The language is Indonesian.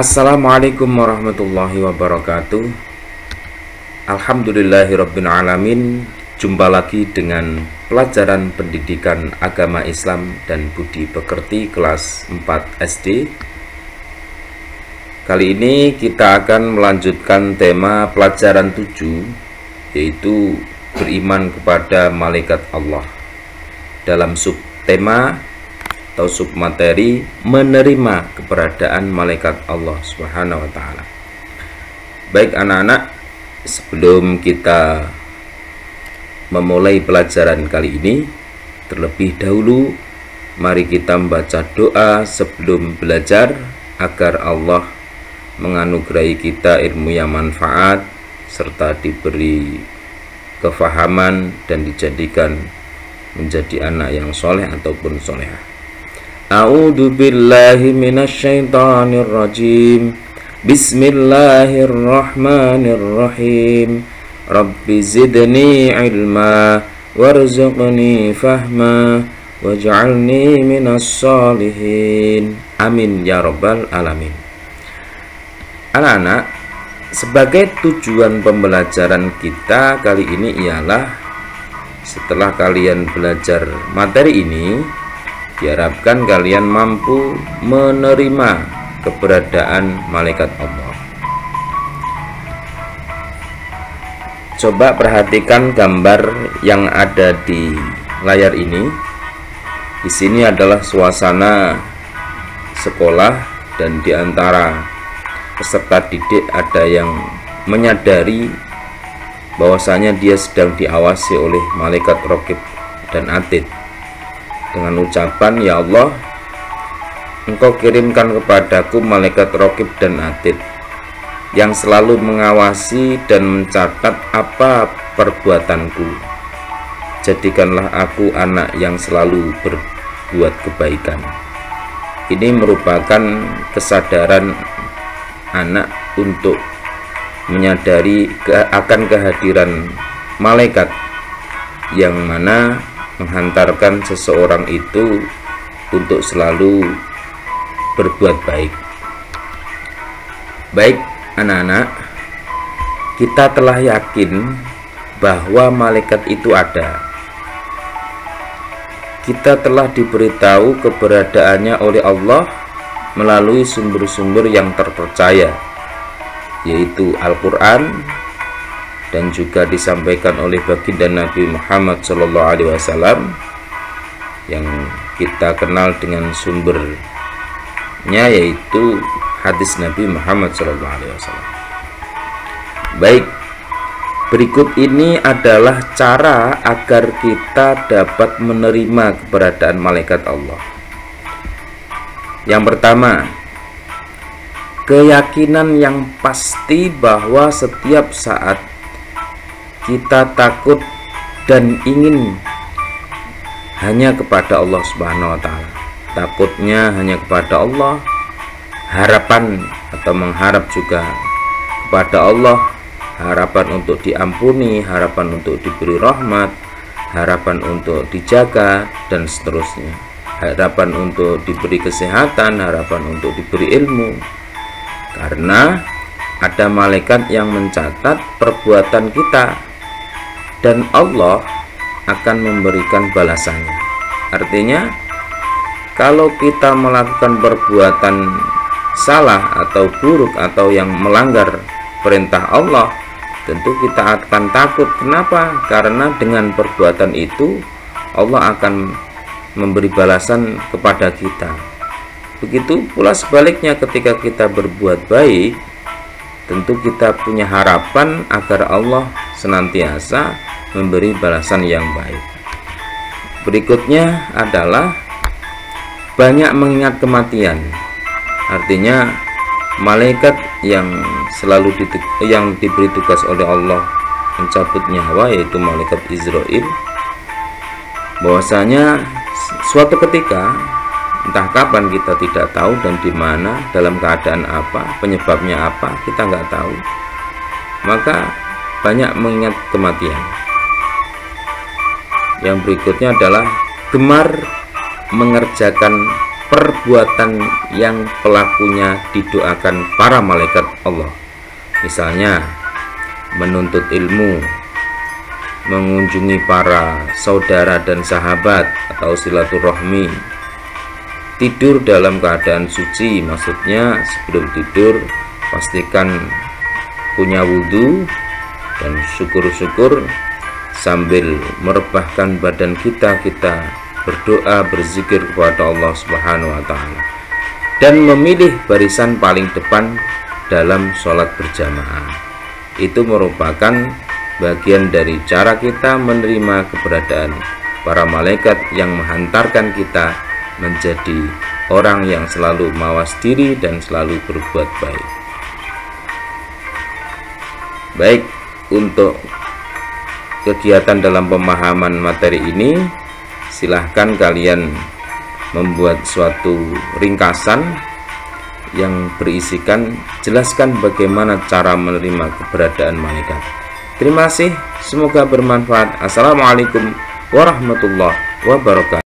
Assalamualaikum warahmatullahi wabarakatuh. Alhamdulillahirabbil alamin. Jumpa lagi dengan pelajaran pendidikan agama Islam dan budi pekerti kelas 4 SD. Kali ini kita akan melanjutkan tema pelajaran 7, yaitu beriman kepada malaikat Allah, dalam subtema atau submateri menerima keberadaan malaikat Allah Subhanahu wa taala. Baik anak-anak, sebelum kita memulai pelajaran kali ini, terlebih dahulu mari kita membaca doa sebelum belajar agar Allah menganugerahi kita ilmu yang manfaat serta diberi kefahaman dan dijadikan menjadi anak yang soleh ataupun solehah. A'udzu billahi minasyaitonir rajim. Bismillahirrahmanirrahim. Rabbi zidni ilma warzuqni fahma waj'alni minas sholihin. Amin ya rabbal alamin. Anak-anak, sebagai tujuan pembelajaran kita kali ini ialah setelah kalian belajar materi ini, diharapkan kalian mampu menerima keberadaan malaikat Allah. Coba perhatikan gambar yang ada di layar ini. Di sini adalah suasana sekolah dan di antara peserta didik ada yang menyadari bahwasanya dia sedang diawasi oleh malaikat Raqib dan Atid dengan ucapan, "Ya Allah, Engkau kirimkan kepadaku malaikat Raqib dan Atid yang selalu mengawasi dan mencatat apa perbuatanku. Jadikanlah aku anak yang selalu berbuat kebaikan." Ini merupakan kesadaran anak untuk menyadari akan kehadiran malaikat yang mana menghantarkan seseorang itu untuk selalu berbuat baik. Baik anak-anak, kita telah yakin bahwa malaikat itu ada. Kita telah diberitahu keberadaannya oleh Allah melalui sumber-sumber yang terpercaya, yaitu Al-Quran, dan juga disampaikan oleh baginda Nabi Muhammad SAW yang kita kenal dengan sumbernya, yaitu hadis Nabi Muhammad SAW. Baik, berikut ini adalah cara agar kita dapat menerima keberadaan malaikat Allah. Yang pertama, keyakinan yang pasti bahwa setiap saat kita takut dan ingin hanya kepada Allah Subhanahu wa taala. Takutnya hanya kepada Allah, harapan atau mengharap juga kepada Allah, harapan untuk diampuni, harapan untuk diberi rahmat, harapan untuk dijaga dan seterusnya. Harapan untuk diberi kesehatan, harapan untuk diberi ilmu. Karena ada malaikat yang mencatat perbuatan kita dan Allah akan memberikan balasannya. Artinya, kalau kita melakukan perbuatan salah atau buruk atau yang melanggar perintah Allah, tentu kita akan takut. Kenapa? Karena dengan perbuatan itu Allah akan memberi balasan kepada kita. Begitu pula sebaliknya, ketika kita berbuat baik, tentu kita punya harapan agar Allah senantiasa memberi balasan yang baik. Berikutnya adalah banyak mengingat kematian. Artinya malaikat yang selalu diberi tugas oleh Allah mencabut nyawa, yaitu malaikat Israil, bahwasanya suatu ketika, entah kapan kita tidak tahu dan di mana, dalam keadaan apa, penyebabnya apa, kita nggak tahu. Maka banyak mengingat kematian. Yang berikutnya adalah gemar mengerjakan perbuatan yang pelakunya didoakan para malaikat Allah. Misalnya menuntut ilmu, mengunjungi para saudara dan sahabat atau silaturahmi, tidur dalam keadaan suci, maksudnya sebelum tidur pastikan punya wudhu dan syukur-syukur sambil merebahkan badan kita berdoa, berzikir kepada Allah Subhanahu wa Ta'ala, dan memilih barisan paling depan dalam sholat berjamaah. Itu merupakan bagian dari cara kita menerima keberadaan para malaikat yang menghantarkan kita menjadi orang yang selalu mawas diri dan selalu berbuat baik. Baik, untuk kegiatan dalam pemahaman materi ini, silahkan kalian membuat suatu ringkasan yang berisikan jelaskan bagaimana cara menerima keberadaan malaikat. Terima kasih, semoga bermanfaat. Assalamualaikum warahmatullahi wabarakatuh.